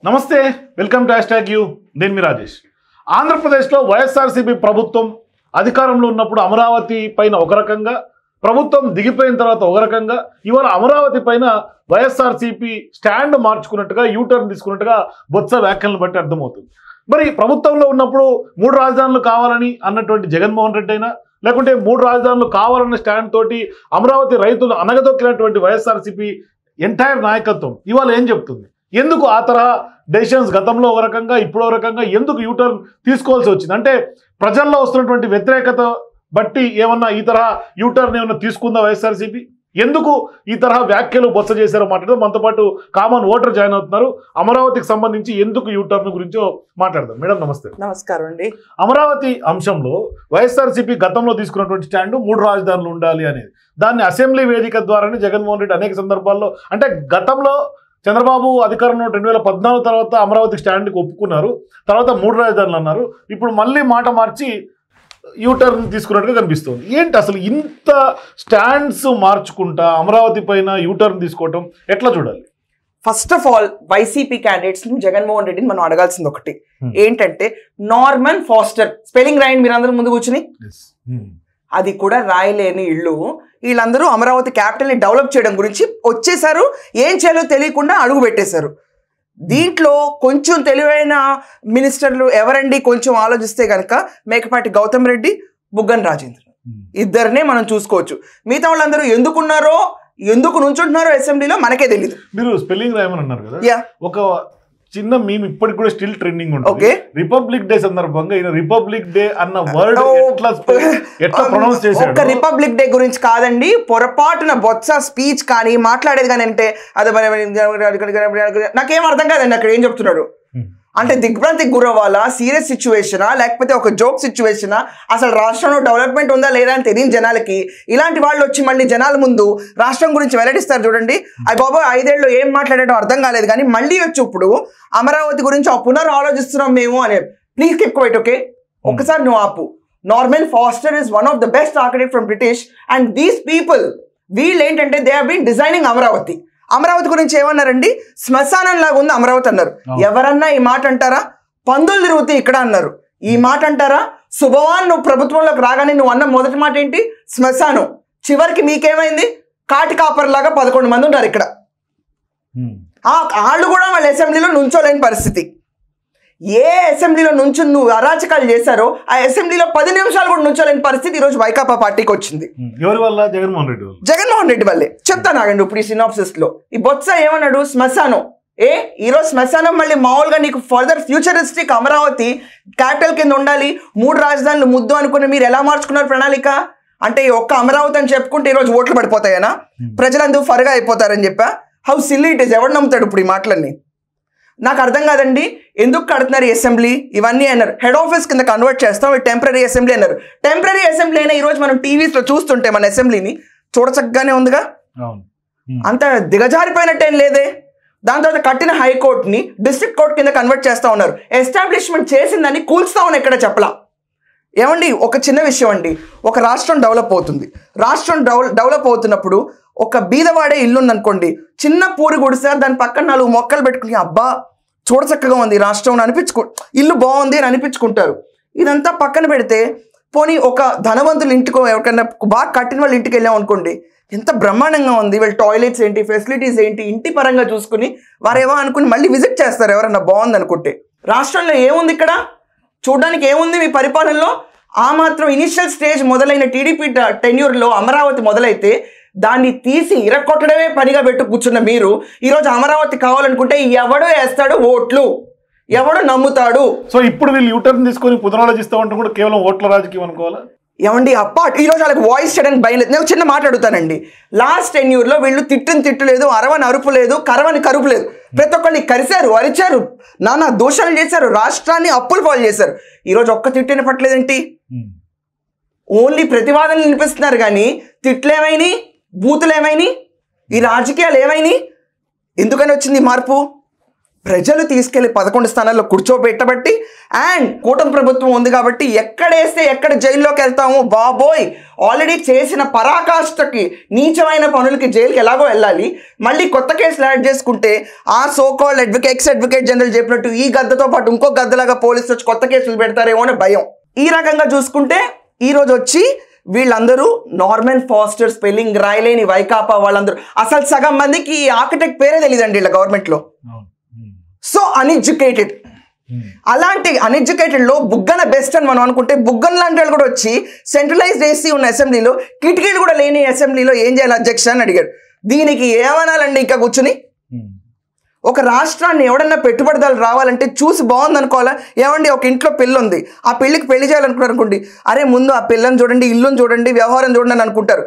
నమస్తే, welcome to #you. నేను మీ రాజేష్. ఆంధ్రప్రదేశ్లో వైఎస్ఆర్సీపీ ప్రభుత్వం అధికారంలో ఉన్నప్పుడు అమరావతి పైన ఒక రకంగా, ప్రభుత్వం దిగిపోయిన తర్వాత ఒక రకంగా, ఇవాళ అమరావతి పైన వైఎస్ఆర్సీపీ స్టాండ్ మార్చుకున్నట్టుగా, యూటర్న్ తీసుకున్నట్టుగా బొత్స వ్యాఖ్యలను బట్టి అర్థమవుతుంది. మరి ప్రభుత్వంలో ఉన్నప్పుడు 3 రాజధానులు కావాలని అన్నటువంటి జగన్మోహన్ రెడ్డి అయినా, లేకుంటే 3 రాజధానులు కావాలన్న స్టాండ్ తోటి అమరావతి రైతులు అనగదొక్కినటువంటి వైఎస్ఆర్సీపీ ఎంటైర్ నాయకత్వం ఇవాళ ఏం చెప్తుంది? ఎందుకు ఆ తరహా డెసిషన్స్ గతంలో ఒక రకంగా, ఇప్పుడు ఒక రకంగా ఎందుకు యూటర్న్ తీసుకోవాల్సి వచ్చింది? అంటే ప్రజల్లో వస్తున్నటువంటి వ్యతిరేకత బట్టి ఏమన్నా ఈ తరహా యూటర్న్ ఏమన్నా తీసుకుందా వైఎస్ఆర్సీపీ? ఎందుకు ఈ తరహా వ్యాఖ్యలు బొత్స చేశారో మాట్లాడదాం. మనతో పాటు కామన్ ఓటర్ జాయిన్ అవుతున్నారు. అమరావతికి సంబంధించి ఎందుకు యూటర్న్ గురించో మాట్లాడదాం. మేడం నమస్తే. నమస్కారం అండి. అమరావతి అంశంలో వైఎస్ఆర్సీపీ గతంలో తీసుకున్నటువంటి స్టాండ్ 3 రాజధానులు ఉండాలి అనేది, దాన్ని అసెంబ్లీ వేదిక ద్వారానే జగన్మోహన్ రెడ్డి అనేక సందర్భాల్లో, అంటే గతంలో చంద్రబాబు అధికారంలో 2014 తర్వాత అమరావతి స్టాండ్కి ఒప్పుకున్నారు, తర్వాత 3 రాజధానులు అన్నారు. ఇప్పుడు మళ్ళీ మాట మార్చి యూటర్న్ తీసుకున్నట్టుగా కనిపిస్తుంది. ఏంటి అసలు ఇంత స్టాండ్స్ మార్చుకుంటా అమరావతి పైన యూటర్న్ తీసుకోవటం ఎట్లా చూడాలి? First of all YCP candidates Jaganmohan రెడ్డిని మనం అడగాల్సింది ఒకటి ఏంటంటే, నార్మన్ ఫాస్టర్ స్పెల్లింగ్ రాయండి మీరు అందరూ ముందు కూర్చుని. అది కూడా రాయలేని ఇళ్ళు. వీళ్ళందరూ అమరావతి క్యాపిటల్ని డెవలప్ చేయడం గురించి వచ్చేసారు, ఏం చేయాలో తెలియకుండా అడుగు పెట్టేశారు. దీంట్లో కొంచెం తెలివైన మినిస్టర్లు ఎవరండి కొంచెం ఆలోచిస్తే కనుక మేకపాటి గౌతమ్ రెడ్డి, బుగ్గన రాజేంద్ర ఇద్దరినే మనం చూసుకోవచ్చు. మిగతా వాళ్ళందరూ ఎందుకున్నారో, ఎందుకు నుంచుంటున్నారో అసెంబ్లీలో మనకే తెలియదు. మీరు స్పెల్లింగ్ రాయమని అన్నారు కదా, ఒక చిన్న మేము ఇప్పటికి కూడా స్టిల్ ట్రెండింగ్ ఉంటుంది. రిపబ్లిక్ డే సందర్భంగా ఈయన రిపబ్లిక్ డే అన్న వర్డ్ ఎట్లా ప్రొనౌన్స్ చేశారు? ఒక రిపబ్లిక్ డే గురించి కాదండి, పొరపాటున బొత్స స్పీచ్ కానీ మాట్లాడేది కానీ అంటే అది నాకేం అర్థం కాదండి అక్కడ ఏం చెప్తున్నాడు. అంటే దిగ్భ్రాంతికి గురవ్వాలా, సీరియస్ సిచ్యువేషనా, లేకపోతే ఒక జోక్ సిచ్యువేషనా, అసలు రాష్ట్రంలో డెవలప్మెంట్ ఉందా లేదా అని తెలియని జనాలకి ఇలాంటి వాళ్ళు వచ్చి మళ్ళీ జనాల ముందు రాష్ట్రం గురించి వెల్లడిస్తారు చూడండి. అది బాబా 5 ఏళ్ళు ఏం మాట్లాడడం అర్థం కాలేదు, కానీ మళ్ళీ వచ్చి ఇప్పుడు అమరావతి గురించి పునర్ ఆలోచిస్తున్నాం మేము అని. Please keep quiet, okay? ఒక్కసారి నువ్వు ఆపు. Norman Foster is one of the best architect from British, and these people వీళ్ళు ఏంటంటే they have been designing Amaravati. Amaravati గురించి ఏమన్నారండి? శ్మశానం లాగా ఉంది అమరావతి అన్నారు. ఎవరన్నా ఈ మాట అంటారా? పందులు తిరుగుతాయి ఇక్కడ అన్నారు. ఈ మాట అంటారా? శుభవాన్ నువ్వు ప్రభుత్వంలోకి రాగానే నువ్వు అన్న మొదటి మాట ఏంటి? శ్మశానం. చివరికి మీకేమైంది? కాటి కాపర్ లాగా 11 మంది ఉంటారు ఇక్కడ. వాళ్ళు కూడా వాళ్ళ అసెంబ్లీలో నుంచోలేని పరిస్థితి. ఏ అసెంబ్లీలో నుంచి నువ్వు అరాచకాలు చేశారో ఆ అసెంబ్లీలో 10 నిమిషాలు కూడా నుంచోలేని పరిస్థితి ఈరోజు వైకాపా పార్టీకి వచ్చింది. ఎవరి వల్ల? జగన్మోహన్ రెడ్డి వల్లే. చెప్తాను ఆగండి. ఇప్పుడు ఈ సినాప్సిస్ లో ఈ బొత్స ఏమన్నాడు? శ్మశానం. ఈరోజు శ్మశానం మళ్ళీ మామూలుగా నీకు ఫర్దర్ ఫ్యూచరిస్టిక్ అమరావతి క్యాపిటల్ కింద ఉండాలి, 3 రాజధానులు ముద్దు అనుకుని మీరు ఎలా మార్చుకున్నారు ప్రణాళిక? అంటే ఒక్క అమరావతి అని చెప్పుకుంటే ఈరోజు ఓట్లు పడిపోతాయనా? ప్రజలందరూ ఫరగా అయిపోతారని చెప్పా? How silly it is. ఎవరు నమ్ముతాడు ఇప్పుడు ఈ మాటలన్నీ? నాకు అర్థం కాదండి. ఎందుకు కడుతున్నారు ఈ అసెంబ్లీ? ఇవన్నీ అన్నారు హెడ్ ఆఫీస్ కింద కన్వర్ట్ చేస్తాం, టెంపరీ అసెంబ్లీ అన్నారు. టెంపరీ అసెంబ్లీ అయినా ఈరోజు మనం టీవీస్లో చూస్తుంటే మన అసెంబ్లీని చూడచక్కగానే ఉందిగా, అంత దిగజారిపోయినట్టేం లేదే. దాని తర్వాత కట్టిన హైకోర్టుని డిస్ట్రిక్ట్ కోర్ట్ కింద కన్వర్ట్ చేస్తూ ఉన్నారు. ఎస్టాబ్లిష్మెంట్ చేసిందని కూల్స్తా ఉన్నా ఎక్కడ చెప్పలా. ఏమండి ఒక చిన్న విషయం అండి, ఒక రాష్ట్రం డెవలప్ అవుతుంది. రాష్ట్రం డెవలప్ అవుతున్నప్పుడు ఒక బీదవాడే ఇల్లు ఉందనుకోండి, చిన్న పూరి గుడిసా దాని పక్కన 4 మొక్కలు పెట్టుకుని అబ్బా చూడచక్కగా ఉంది రాష్ట్రం అని ఇల్లు బాగుంది అని అనిపించుకుంటారు. ఇదంతా పక్కన పెడితే పోనీ ఒక ధనవంతుల ఇంటికో ఎవరికైనా బాగా కట్టిన వాళ్ళ ఇంటికి వెళ్ళాం అనుకోండి, ఎంత బ్రహ్మాండంగా ఉంది, వీళ్ళ టాయిలెట్స్ ఏంటి, ఫెసిలిటీస్ ఏంటి, ఇంటి పరంగా చూసుకుని వారేమో అనుకుని మళ్ళీ విజిట్ చేస్తారు ఎవరన్నా బాగుంది అనుకుంటే. రాష్ట్రంలో ఏముంది ఇక్కడ చూడడానికి? ఏముంది మీ పరిపాలనలో? ఆ మాత్రం ఇనిషియల్ స్టేజ్ మొదలైన టీడీపీ టెన్యూర్లో అమరావతి మొదలైతే దాన్ని తీసి ఇరక్కొట్టడమే పనిగా పెట్టు కూర్చున్న మీరు ఈరోజు అమరావతి కావాలనుకుంటే ఎవడు వేస్తాడు ఓట్లు, ఎవడు నమ్ముతాడు? సో ఇప్పుడు వీళ్ళు యూటర్న్ తీసుకొని పునరాలోచిస్తామంటే కూడా కేవలం ఓట్ల రాజకీయం అనుకోవాలా? ఏమండి ఈరోజు వాళ్ళకి వాయిస్ చేయడానికి భయం లేదు. నేను చిన్న మాట అడుగుతానండి. లాస్ట్ టెన్యూర్లో వీళ్ళు తిట్టు లేదు, అరవని అరుపు లేదు, కరవని కరుపు లేదు. ప్రతి ఒక్కరిని కరిశారు, అరిచారు, నానా దోషాలు చేశారు, రాష్ట్రాన్ని అప్పులు పాలు చేశారు. ఈరోజు ఒక్క తిట్టిన పట్టలేదేంటి? ఓన్లీ ప్రతివాదనలు వినిపిస్తున్నారు కానీ తిట్లేమైనాయి, బూతులు ఏమైనాయి, ఈ రాజకీయాలు ఏమైనాయి? ఎందుకని వచ్చింది మార్పు? ప్రజలు తీసుకెళ్లి 11 స్థానాల్లో కూర్చోబెట్టబట్టి అండ్ కూటమి ప్రభుత్వం ఉంది కాబట్టి ఎక్కడేస్తే ఎక్కడ జైల్లోకి వెళ్తాము బాబోయ్, ఆల్రెడీ చేసిన పరాకాష్ఠకి నీచమైన పనులకి జైలుకి ఎలాగో వెళ్ళాలి, మళ్ళీ కొత్త కేసులు యాడ్ చేసుకుంటే ఆ సోకాల్డ్ ఎక్స్ అడ్వకేట్ జనరల్ చెప్పినట్టు ఈ గద్దతో పాటు ఇంకో గద్దలాగా పోలీసులు వచ్చి కొత్త కేసులు పెడతారేమో అని భయం. ఈ రకంగా చూసుకుంటే ఈరోజు వచ్చి వీళ్ళందరూ నార్మన్ ఫాస్టర్ స్పెల్లింగ్ రాయలేని వైకాపా వాళ్ళందరూ, అసలు సగం మందికి ఈ ఆర్కిటెక్ట్ పేరే తెలియదండి వీళ్ళ గవర్నమెంట్లో. So uneducated. అలాంటి అన్ఎడ్యుకేటెడ్ లో బుగ్గన బెస్ట్ అని మనం అనుకుంటే బుగ్గన లాంటి వాళ్ళు కూడా వచ్చి సెంట్రలైజ్డ్ ఏసీ ఉన్న అసెంబ్లీలో, కిటికీలు కూడా లేని అసెంబ్లీలో ఏం చేయాలి అధ్యక్ష అని అడిగాడు. దీనికి ఏమనాలండి ఇంకా కూర్చుని? ఒక రాష్ట్రాన్ని ఎవడన్నా పెట్టుబడిదారులు రావాలంటే చూసి బాగుంది అనుకోవాలా? ఏమండి ఒక ఇంట్లో పెళ్ళి ఉంది, ఆ పెళ్ళికి పెళ్లి చేయాలనుకున్నారు అనుకోండి, అరే ముందు ఆ పిల్లని చూడండి, ఇల్లుని చూడండి, వ్యవహారం చూడండి అని అనుకుంటారు.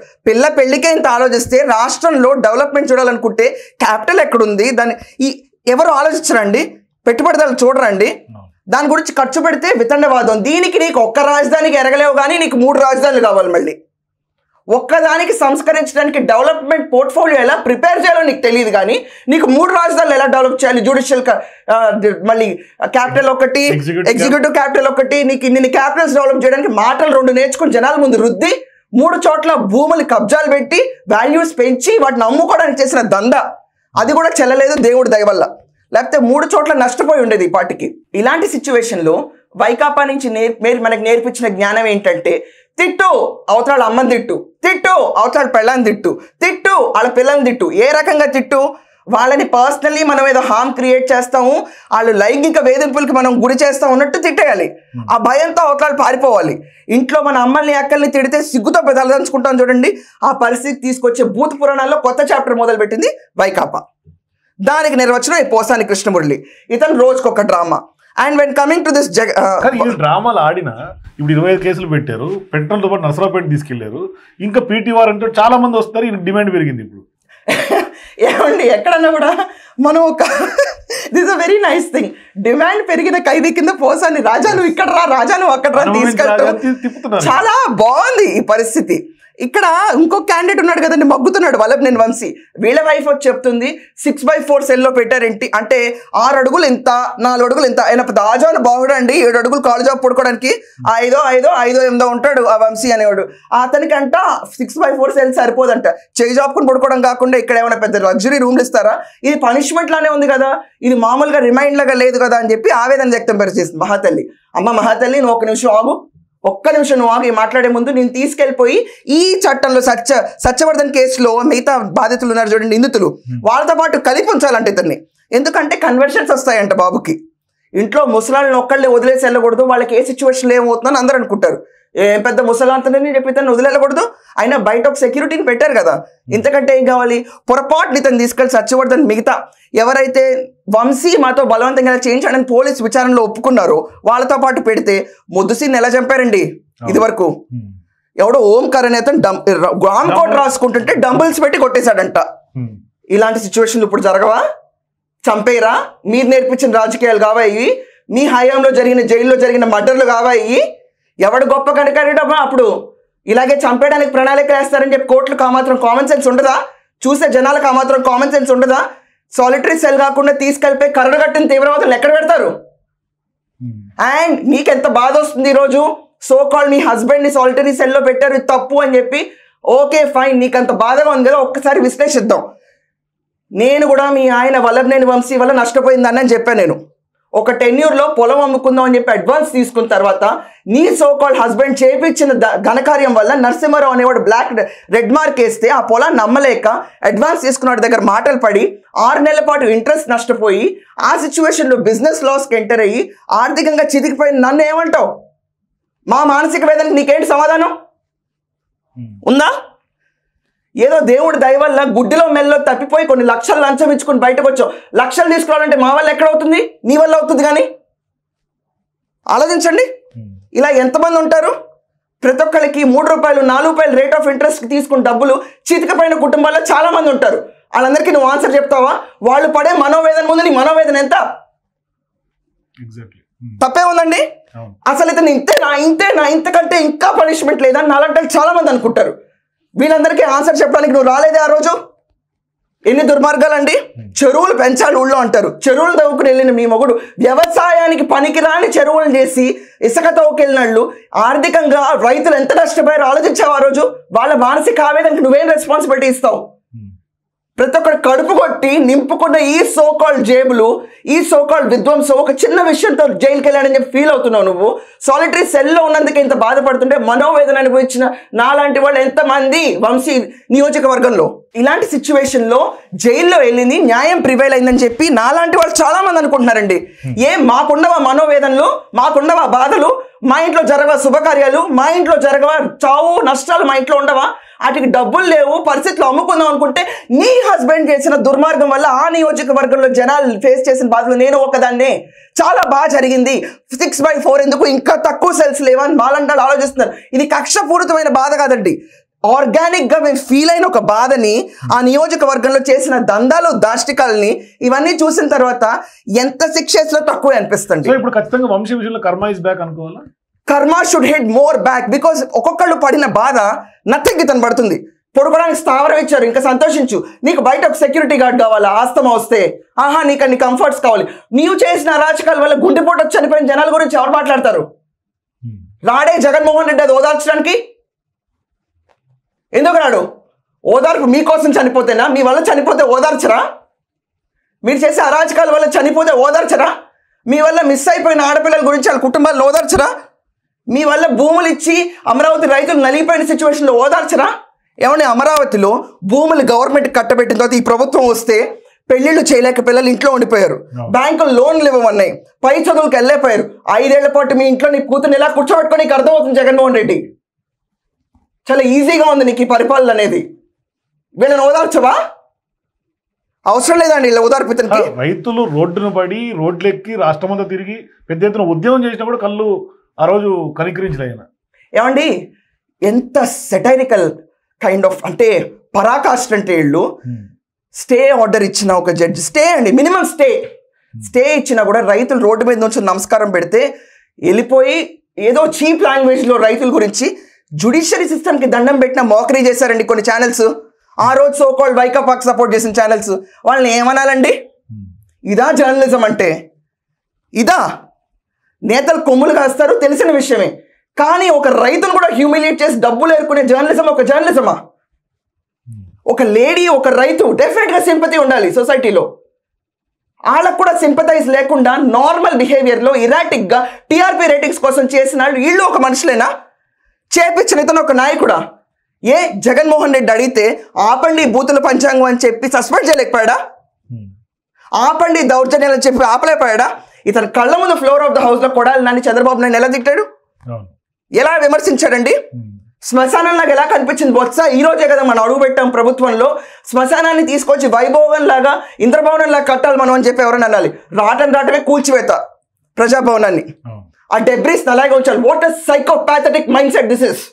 పెళ్ళికే ఇంత ఆలోచిస్తే రాష్ట్రంలో డెవలప్మెంట్ చూడాలనుకుంటే క్యాపిటల్ ఎక్కడుంది దాన్ని ఎవరు ఆలోచించరండి? పెట్టుబడిదారులు చూడరండి? దాని గురించి ఖర్చు పెడితే వితండవాదం. దీనికి నీకు ఒక్క రాజధానికి ఎరగలేవు కానీ నీకు 3 రాజధానులు కావాలి. మళ్ళీ ఒక్కదానికి సంస్కరించడానికి డెవలప్మెంట్ పోర్ట్ఫోలియో ఎలా ప్రిపేర్ చేయాలో నీకు తెలియదు కానీ నీకు 3 రాజధానులు ఎలా డెవలప్ చేయాలి, జ్యుడిషియల్ మళ్ళీ క్యాపిటల్ ఒకటి, ఎగ్జిక్యూటివ్ క్యాపిటల్ ఒకటి, నీకు ఇన్ని క్యాపిటల్స్ డెవలప్ చేయడానికి మాటలు 2 నేర్చుకుని జనాల ముందు రుద్ది 3 చోట్ల భూములు కబ్జాలు పెట్టి వాల్యూస్ పెంచి వాటిని అమ్ముకోవడానికి చేసిన దందా అది కూడా చెల్లలేదు దేవుడి దయ వల్ల. లేకపోతే 3 చోట్ల నష్టపోయి ఉండేది ఈ పార్టీకి. ఇలాంటి సిచ్యువేషన్లో వైకాపా నుంచి మనకు నేర్పించిన జ్ఞానం ఏంటంటే తిట్టు అవతల అమ్మని తిట్టు, తిట్టు అవతల పెళ్ళని తిట్టు, తిట్టు వాళ్ళ పిల్లల్ని తిట్టు. ఏ రకంగా తిట్టు? వాళ్ళని పర్సనల్లీ మనం ఏదో హార్మ్ క్రియేట్ చేస్తాము, వాళ్ళు లైంగిక వేధింపులకి మనం గురి చేస్తాం ఉన్నట్టు తిట్టేయాలి. ఆ భయంతో అవతల పారిపోవాలి. ఇంట్లో మన అమ్మల్ని అక్కల్ని తిడితే సిగ్గుతో పెదలంచుకుంటాం చూడండి, ఆ పరిస్థితి తీసుకొచ్చే భూత పురాణాల్లో కొత్త చాప్టర్ మొదలుపెట్టింది వైకాపా. దానికి నిర్వచనం ఈ పోసాని కృష్ణమురళి. ఇతను రోజుకొక drama. And when coming to this డ్రామాలు ఆడిన ఇప్పుడు 25 కేసులు పెట్టారు, పెట్రోల్తో పాటు నసరాపేట తీసుకెళ్లారు, ఇంకా పీటీఆర్ అంటే చాలా మంది వస్తారు, ఈ డిమాండ్ పెరిగింది ఇప్పుడు. ఏమండి ఎక్కడన్నా కూడా మనం ఒక this a very nice thing, demand పెరిగిన ఖైదీ కింద పోసాని రాజాను ఇక్కడ రా, రాజాను అక్కడ రా తీసుకెళ్తారు. చాలా బాగుంది ఈ పరిస్థితి. ఇక్కడ ఇంకో క్యాండిడేట్ ఉన్నాడు కదండి, మగ్గుతున్నాడు వల్లభనేని వంశీ. వీళ్ళ వైఫ్ వచ్చి చెప్తుంది 6/4 సెల్లో పెట్టారేంటి అంటే 6 అడుగులు ఇంత, 4 అడుగులు ఇంత. ఆయన దాజాను బాగుడు అండి, 7 అడుగులు కాలు జాబ్ పడుకోవడానికి 5-8 ఉంటాడు ఆ వంశీ అనేవాడు. అతనికంట 6/4 సెల్ సరిపోదంట. చేయి జాబ్కుని పడుకోవడం కాకుండా ఇక్కడ ఏమైనా పెద్ద లగ్జరీ రూమ్లు ఇస్తారా? ఇది పనిష్మెంట్ లానే ఉంది కదా, ఇది మామూలుగా రిమైండ్ లాగా లేదు కదా అని చెప్పి ఆవేదన వ్యక్తం పరిచేసింది మహాతల్లి. అమ్మ మహాతల్లి నువ్వు ఒక్క నిమిషం నువ్వు ఆగి మాట్లాడే ముందు నేను తీసుకెళ్ళిపోయి ఈ చట్టంలో సత్యవర్ధన్ కేసులో మిగతా బాధితులు ఉన్నారు చూడండి, నిందితులు, వాళ్ళతో పాటు కలిపి ఉంచాలంటే ఇతన్ని. ఎందుకంటే కన్వర్షన్స్ వస్తాయంట బాబుకి. ఇంట్లో ముసలాళ్ళని ఒక్కళ్ళే వదిలేసి వెళ్ళకూడదు, వాళ్ళకి ఏ సిచ్యువేషన్లో ఏమవుతుందని అందరూ అనుకుంటారు. ఏం పెద్ద ముసలాంతని చెప్పి తను వదిలేయకూడదు, అయినా బయట ఒక సెక్యూరిటీని పెట్టారు కదా, ఇంతకంటే ఏం కావాలి? పొరపాటుని ఇతను తీసుకెళ్ళి సత్యవర్ధన్ మిగతా ఎవరైతే వంశీ మాతో బలవంతంగా చేయించాడని పోలీస్ విచారణలో ఒప్పుకున్నారో వాళ్ళతో పాటు పెడితే ముద్దుసీని ఎలా చంపారండి ఇది వరకు. ఎవడో ఓంకార్ అనే అతను గ్రామ్ కోట్ రాసుకుంటుంటే డంబుల్స్ పెట్టి కొట్టేశాడంట. ఇలాంటి సిచ్యువేషన్లు ఇప్పుడు జరగవా? చంపేరా? మీరు నేర్పించిన రాజకీయాలు కావాయి, మీ హయాంలో జరిగిన జైల్లో జరిగిన మర్డర్లు కావాయి. ఎవడు గొప్ప కనుక అప్పుడు ఇలాగే చంపేయడానికి ప్రణాళిక వేస్తారని చెప్పి కోర్టులకు ఆ మాత్రం కామన్ సెన్స్ ఉండదా? చూసే జనాలకు ఆ మాత్రం కామన్ సెన్స్ ఉండదా? సాలిటరీ సెల్ కాకుండా తీసుకెళ్ళిపోయి కరడు కట్టిన తీవ్రవాదులు ఎక్కడ పెడతారు? అండ్ నీకెంత బాధ వస్తుంది ఈరోజు, సో కాల్ మీ హస్బెండ్ని సాలిటరీ సెల్లో పెట్టారు, ఇది తప్పు అని చెప్పి. ఓకే ఫైన్, నీకంత బాధగా ఉంది కదా, ఒక్కసారి విశ్లేషిద్దాం. నేను కూడా మీ ఆయన వల్లభనేని వంశీ వల్ల నష్టపోయిందని అని చెప్పాను. నేను ఒక టెన్యూర్లో పొలం అమ్ముకుందాం అని చెప్పి అడ్వాన్స్ తీసుకున్న తర్వాత నీ సోకాల్ హస్బెండ్ చేపించిన ఘనకార్యం వల్ల నరసింహారావు అనేవాడు రెడ్ మార్క్ వేస్తే ఆ పొలాన్ని నమ్మలేక అడ్వాన్స్ తీసుకున్న దగ్గర మాటలు పడి 6 నెలల పాటు ఇంట్రెస్ట్ నష్టపోయి ఆ సిచ్యువేషన్లో బిజినెస్ లాస్కి ఎంటర్ అయ్యి ఆర్థికంగా చితికిపోయిన నన్ను ఏమంటావు? మా మానసిక వేదనకి నీకేంటి సమాధానం ఉందా? ఏదో దేవుడి దయ వల్ల గుడ్డిలో మెల్లో తప్పిపోయి కొన్ని లక్షలు లంచం ఇచ్చుకొని బయటకు వచ్చావు. లక్షలు తీసుకోవాలంటే మా వల్ల ఎక్కడవుతుంది? నీ వల్ల అవుతుంది. కానీ ఆలోచించండి, ఇలా ఎంతమంది ఉంటారు? ప్రతి ఒక్కరికి 3 రూపాయలు 4 రూపాయలు రేట్ ఆఫ్ ఇంట్రెస్ట్ తీసుకుని డబ్బులు చితికిపోయిన కుటుంబాల్లో చాలా మంది ఉంటారు. వాళ్ళందరికీ నువ్వు ఆన్సర్ చెప్తావా? వాళ్ళు పడే మనోవేదన ముందు నీ మనోవేదన ఎంత? తప్పే ఉందండి. అసలు ఇతను ఇంతేనా, ఇంతకంటే ఇంకా పనిష్మెంట్ లేదా నాలంటే చాలా మంది అనుకుంటారు. వీళ్ళందరికీ ఆన్సర్ చెప్పడానికి నువ్వు రాలేదే ఆ రోజు. ఎన్ని దుర్మార్గాలండి. చెరువులు పెంచాలి ఊళ్ళో అంటారు. చెరువులు తవ్వుకుని వెళ్ళిన మీ మొగుడు వ్యవసాయానికి పనికిరాని చెరువులు చేసి ఇసుక తవ్వుకెళ్ళినళ్ళు ఆర్థికంగా రైతులు ఎంత నష్టపోయారో ఆలోచించావు ఆ రోజు? వాళ్ళ మానసిక ఆవేదనకి నువ్వేం రెస్పాన్సిబిలిటీ ఇస్తావు? ప్రతి ఒక్కరు కడుపు కొట్టి నింపుకున్న ఈ సోకాల్డ్ జేబులు, ఈ సోకాల్డ్ విధ్వంసం ఒక చిన్న విషయంతో జైలుకి వెళ్ళాడని చెప్పి ఫీల్ అవుతున్నావు నువ్వు. సాలిటరీ సెల్లో ఉన్నందుకు ఇంత బాధపడుతుంటే మనోవేదన అనుభవించిన నాలాంటి వాళ్ళు ఎంతమంది వంశీ నియోజకవర్గంలో. ఇలాంటి సిచ్యువేషన్లో జైల్లో వెళ్ళింది న్యాయం ప్రివైల్ అయిందని చెప్పి నాలాంటి వాళ్ళు చాలా మంది అనుకుంటున్నారండి. మాకుండవా మనోవేదనలు, మాకుండవా బాధలు, మా ఇంట్లో జరగవా శుభకార్యాలు, మా ఇంట్లో జరగవా చావు నష్టాలు, మా ఇంట్లో ఉండవా? వాటికి డబ్బులు లేవు, పరిస్థితులు అమ్ముకుందాం అనుకుంటే నీ హస్బెండ్ చేసిన దుర్మార్గం వల్ల ఆ నియోజకవర్గంలో జనాలు ఫేస్ చేసిన బాధలు నేను ఒకదాన్నే. చాలా బాగా జరిగింది, 6/4 ఎందుకు, ఇంకా తక్కువ సెల్స్ లేవా అని మాలంటాలు ఆలోచిస్తున్నారు. ఇది కక్షపూరితమైన బాధ కాదండి, ఆర్గానిక్ గా మేము ఫీల్ అయిన ఒక బాధని, ఆ నియోజకవర్గంలో చేసిన దందాలు దాష్టికాలని ఇవన్నీ చూసిన తర్వాత ఎంత శిక్షలో తక్కువ అనిపిస్తుంది. ఇప్పుడు ఖచ్చితంగా వంశీ విషయంలో కర్మ ఇస్ బ్యాక్ అనుకోవాలా? కర్మ should hit more back because ఒక్కొక్కళ్ళు పడిన బాధ నథింగ్ తను పడుతుంది. పొడుకోవడానికి స్థావరం ఇచ్చారు, ఇంకా సంతోషించు. నీకు బయట ఒక సెక్యూరిటీ గార్డ్ కావాలా ఆస్తమా వస్తే? నీకు అన్ని కంఫర్ట్స్ కావాలి. నీవు చేసిన అరాచకాల వల్ల గుండెపోటు వచ్చి చనిపోయిన జనాల గురించి ఎవరు మాట్లాడతారు? రాడే జగన్మోహన్ రెడ్డి అది ఓదార్చడానికి? ఎందుకు రాడు? ఓదార్పు మీకోసం చనిపోతేనా? మీ వల్ల చనిపోతే ఓదార్చరా? మీరు చేసే అరాచకాల వల్ల చనిపోతే ఓదార్చరా? మీ వల్ల మిస్ అయిపోయిన ఆడపిల్లల గురించి వాళ్ళ కుటుంబాలను ఓదార్చరా? మీ వల్ల భూములు ఇచ్చి అమరావతి రైతులు నలిగిపోయిన సిచ్యువేషన్లో ఓదార్చరా? ఏమన్నా అమరావతిలో భూములు గవర్నమెంట్ కట్టబెట్టిన తర్వాత ఈ ప్రభుత్వం వస్తే పెళ్లిళ్ళు చేయలేక పిల్లలు ఇంట్లో ఉండిపోయారు, బ్యాంకులు లోన్లు ఇవ్వమన్నాయి, పై చదువులకు వెళ్ళిపోయారు. 5 ఏళ్ల పాటు మీ ఇంట్లో నీ కూతుర్ని ఎలా కూర్చోబెట్టుకొని నీకు అర్థమవుతుంది జగన్మోహన్ రెడ్డి. చాలా ఈజీగా ఉంది నీకు ఈ పరిపాలన అనేది. వీళ్ళని ఓదార్చవా? అవసరం లేదండి ఇలా ఓదార్పితనికి. రైతులు రోడ్డును పడి రోడ్లెక్కి రాష్ట్రమంతా తిరిగి పెద్ద ఎత్తున ఉద్యమం చేసినా కూడా కళ్ళు ఆ రోజు కనికరించలేన. ఏమండి ఎంత సెటైరికల్ కైండ్ ఆఫ్, అంటే పరాకాష్ట అంటే వీళ్ళు. స్టే ఆర్డర్ ఇచ్చిన ఒక జడ్జి, స్టే అండి మినిమం స్టే ఇచ్చినా కూడా రైతులు రోడ్డు మీద నుంచి నమస్కారం పెడితే వెళ్ళిపోయి ఏదో చీప్ లాంగ్వేజ్లో రైతుల గురించి జుడిషియరీ సిస్టమ్కి దండం పెట్టిన మోకరీ చేశారండి కొన్ని ఛానల్స్. ఆ రోజు సోకాల్డ్ వైకాపాకి సపోర్ట్ చేసిన ఛానల్స్. వాళ్ళని ఏమనాలండి? ఇదా జర్నలిజం అంటే? ఇదా? నేతలు కొమ్ములు కాస్తారు తెలిసిన విషయమే, కానీ ఒక రైతును కూడా హ్యూమిలియేట్ చేసి డబ్బులు ఏరుకునే జర్నలిజం ఒక జర్నలిజమా? ఒక లేడీ, ఒక రైతు, డెఫినెట్గా సింపతి ఉండాలి సొసైటీలో. వాళ్ళకు కూడా సింపతైజ్ లేకుండా నార్మల్ బిహేవియర్లో ఇరాటిక్గా టీఆర్పీ రేటింగ్స్ కోసం చేసిన వీళ్ళు ఒక మనుషులేనా? చేపించిన ఇతను ఒక నాయకుడా? జగన్మోహన్ రెడ్డి అడిగితే ఆపండి బూతుల పంచాంగం అని చెప్పి సస్పెండ్ చేయలేకపోయాడా? ఆపండి దౌర్జన్యాలు అని చెప్పి ఆపలేకపోయాడా? ఇతను కళ్ళ ముందు ఫ్లోర్ ఆఫ్ ద హౌస్ లో కొడాలి నాని చంద్రబాబు నాయుడు ఎలా తిట్టాడు, ఎలా విమర్శించాడండి? శ్మశానం లాగా ఎలా కనిపించింది బొత్స? ఈ రోజే కదా మనం అడుగు పెట్టాం ప్రభుత్వంలో. శ్మశానాన్ని తీసుకొచ్చి వైభోగం లాగా ఇంద్రభవనం లాగా కట్టాలి మనం అని చెప్పి ఎవరైనా అనాలి. రావటమే కూల్చివేత ప్రజాభవనాన్ని, ఆ డెబ్రీస్ అలాగే ఉంచాలి. What a psychopathic mind set this is.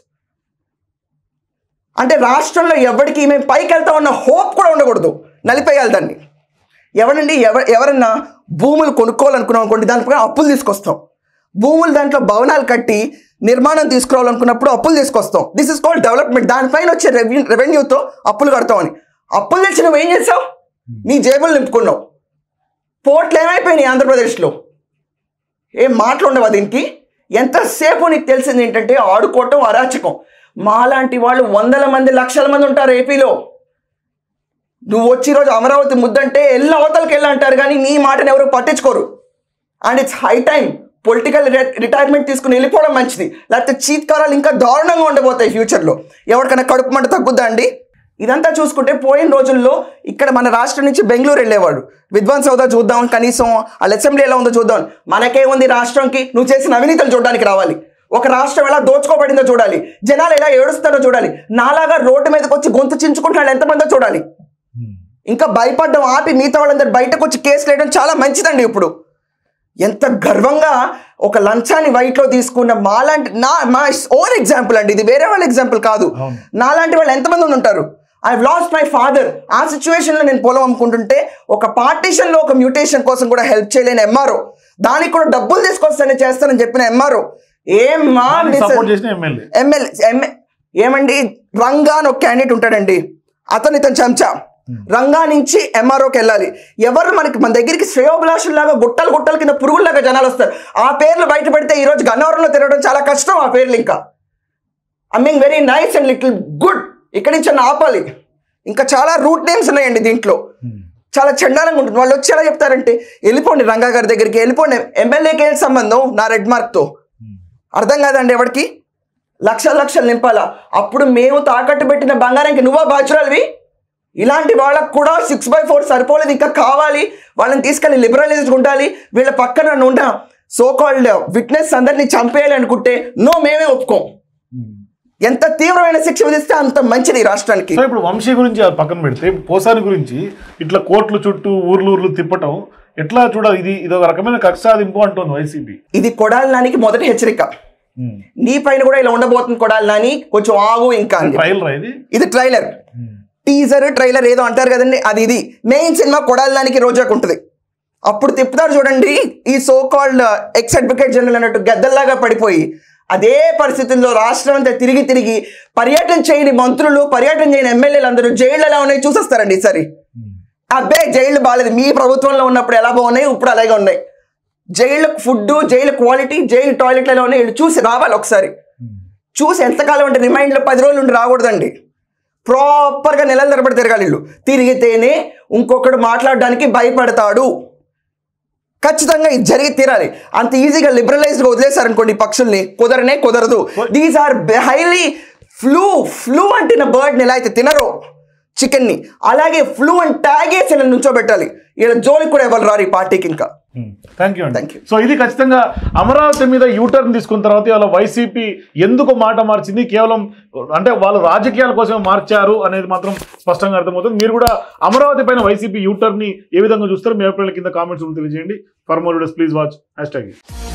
అంటే రాష్ట్రంలో ఎవరికి మేము పైకి వెళ్తా ఉన్న హోప్ కూడా ఉండకూడదు, నలిపేయాలి దాన్ని. ఎవరండి ఎవరన్నా భూములు కొనుక్కోవాలనుకున్నాం అనుకోండి, దానిపైన అప్పులు తీసుకొస్తాం. భూములు దాంట్లో భవనాలు కట్టి నిర్మాణం తీసుకురావాలనుకున్నప్పుడు అప్పులు తీసుకొస్తాం. This is called development. దానిపైన వచ్చే రెవెన్యూతో అప్పులు కడతామని. అప్పులు తెచ్చి నువ్వు ఏం చేసావు? నీ జేబులు నింపుకున్నావు. పోర్ట్లు ఏమైపోయినాయి ఆంధ్రప్రదేశ్లో? ఏం మాటలు ఉండవా దీనికి? ఎంతసేపు నీకు తెలిసింది ఏంటంటే ఆడుకోవటం, అరాచకం. మాలాంటి వాళ్ళు 100 మంది 1,00,000 మంది ఉంటారు ఏపీలో. నువ్వు వచ్చి ఈరోజు అమరావతి ముద్దంటే ఎల్ల అవతలకి వెళ్ళంటారు, కానీ నీ మాటను ఎవరు పట్టించుకోరు. And it's high time political retirement తీసుకుని వెళ్ళిపోవడం మంచిది, లేకపోతే చీత్కారాలు ఇంకా దారుణంగా ఉండబోతాయి ఫ్యూచర్లో. ఎవరికైనా కడుపు మంట తగ్గుద్దా అండి? ఇదంతా చూసుకుంటే పోయిన రోజుల్లో ఇక్కడ మన రాష్ట్రం నుంచి బెంగళూరు వెళ్ళేవాడు, విద్వాన్ సౌదా చూద్దాం, కనీసం వాళ్ళ అసెంబ్లీ ఎలా ఉందో చూద్దాం. మనకేముంది రాష్ట్రంకి? నువ్వు చేసిన అవినీతులు చూడడానికి రావాలి. ఒక రాష్ట్రం ఎలా దోచుకోబడిందో చూడాలి, జనాలు ఎలా ఏడుస్తారో చూడాలి, నాలాగా రోడ్డు మీదకి వచ్చి గొంతు చించుకుంటున్నాడు ఎంతమందో చూడాలి. ఇంకా భయపడ్డం ఆపి మిగతా వాళ్ళందరూ బయటకు వచ్చి కేసులు వేయడం చాలా మంచిదండి. ఇప్పుడు ఎంత గర్వంగా ఒక లంచాన్ని వైట్లో తీసుకున్న మాలాంటి మా ఓన్ ఎగ్జాంపుల్ అండి ఇది, వేరే వాళ్ళ ఎగ్జాంపుల్ కాదు. నాలాంటి వాళ్ళు ఎంతమంది ఉంటారు? I lost my father. ఆ సిచ్యువేషన్లో నేను పొలం అమ్ముకుంటుంటే ఒక పార్టీషన్లో ఒక మ్యూటేషన్ కోసం కూడా హెల్ప్ చేయలేని ఎంఆర్ఓ, దానికి కూడా డబ్బులు తీసుకొస్తానే చేస్తానని చెప్పిన ఎంఆర్ఓ, ఏమండి రంగా అని ఒక క్యాండిడేట్ ఉంటాడండి, ఇతను చెంచా రంగా నుంచి ఎంఆర్ఓకి వెళ్ళాలి. ఎవరు మన దగ్గరికి శ్రేయోభిలాషుల్లాగా గుట్టల కింద పురుగుల్లాగా జనాలు వస్తారు. ఆ పేర్లు బయట పెడితే ఈరోజు గన్నవరంలో తిరగడం చాలా కష్టం. ఆ పేర్లు ఇంకా I very nice and little good. ఇక్కడి నుంచి ఆపాలి. ఇంకా చాలా రూట్ నేమ్స్ ఉన్నాయండి దీంట్లో. చాలా చండాలంగా ఉంటుంది. వాళ్ళు వచ్చి ఎలా చెప్తారంటే వెళ్ళిపోండి రంగా గారి దగ్గరికి, వెళ్ళిపోండి. ఎమ్మెల్యేకి ఏం సంబంధం నా రెడ్ మార్క్తో? అర్థం కాదండి ఎవరికి. లక్షలు నింపాలా? అప్పుడు మేము తాకట్టు పెట్టిన బంగారానికి నువ్వా బాచురాలివి? ఇలాంటి వాళ్ళకు కూడా 6/4 సరిపోలేదు, ఇంకా కావాలి. వాళ్ళని తీసుకెళ్ళి లిబరలైజ్డ్ ఉండాలి. వీళ్ళ పక్కన ఉన్న సోకాల్డ్ విట్నెస్ అందరినీ చంపేయాలి అనుకుంటే మేమే ఒప్పుకోం. ఎంత తీవ్రమైన శిక్ష విధిస్తే అంత మంచిది రాష్ట్రానికి. ఇప్పుడు వంశీ గురించి పక్కన పెడితే పోసాని గురించి ఇట్లా కోర్టుల చుట్టూ ఊర్లు తిప్పటం ఎట్లా చూడాలి? ఇది ఒక రకమైన కక్ష సాధింపు అంటుంది వైసీపీ. ఇది కొడాలి నానికి మొదటి హెచ్చరిక. నీ పైన కూడా ఇలా ఉండబోతుంది కొడాలి నాని, కొంచెం ఆగు. ఇంకా ఇది ట్రైలర్, టీజర్ ట్రైలర్ ఏదో అంటారు కదండి, అది ఇది. మెయిన్ సినిమా కొడాలి నానికి రోజాకు ఉంటుంది. అప్పుడు తిప్పుతారు చూడండి. ఈ so called X advocate general అన్నట్టు గద్దల్లాగా పడిపోయి అదే పరిస్థితుల్లో రాష్ట్రం అంతా తిరిగి పర్యటన చేయని మంత్రులు, పర్యటన చేయని ఎమ్మెల్యేలు అందరూ జైళ్ళు ఎలా ఉన్నాయి చూసేస్తారండి ఈసారి. అబ్బే జైళ్ళు బాగాలేదు, మీ ప్రభుత్వంలో ఉన్నప్పుడు ఎలా బాగున్నాయి, ఇప్పుడు అలాగే ఉన్నాయి. Jail food, jail quality, jail టాయిలెట్లు ఎలా ఉన్నాయి వీళ్ళు చూసి రావాలి ఒకసారి. చూసి ఎంతకాలం అంటే రిమైండ్లో 10 రోజులు ఉండి రాకూడదండి. ప్రాపర్గా నెలల తరబడి తిరగాలి. వీళ్ళు తిరిగితేనే ఇంకొకడు మాట్లాడడానికి భయపడతాడు. ఖచ్చితంగా ఇది జరిగి తీరాలి. అంత ఈజీగా లిబరలైజ్డ్గా వదిలేశారనుకోండి ఈ పక్షుల్ని, కుదరదు. దీస్ ఆర్ హైలీ ఫ్లూ అంటిన బర్డ్ని ఎలా అయితే తినరో చికెన్ని, అలాగే ఫ్లూ అని ట్యాగేసి ఇలా నుంచోబెట్టాలి. ఇలా జోలికి కూడా ఎవరు రారు ఈ పార్టీకి ఇంకా. Thank you. సో ఇది ఖచ్చితంగా అమరావతి మీద యూటర్న్ తీసుకున్న తర్వాత ఇవాళ వైసీపీ ఎందుకు మాట మార్చింది, కేవలం అంటే వాళ్ళు రాజకీయాల కోసమే మార్చారు అనేది మాత్రం స్పష్టంగా అర్థమవుతుంది. మీరు కూడా అమరావతి పైన వైసీపీ యూటర్న్ ని ఏ విధంగా చూస్తారో మీ అభిప్రాయాల కింద కామెంట్స్ తెలియజేయండి. For more videos please watch #.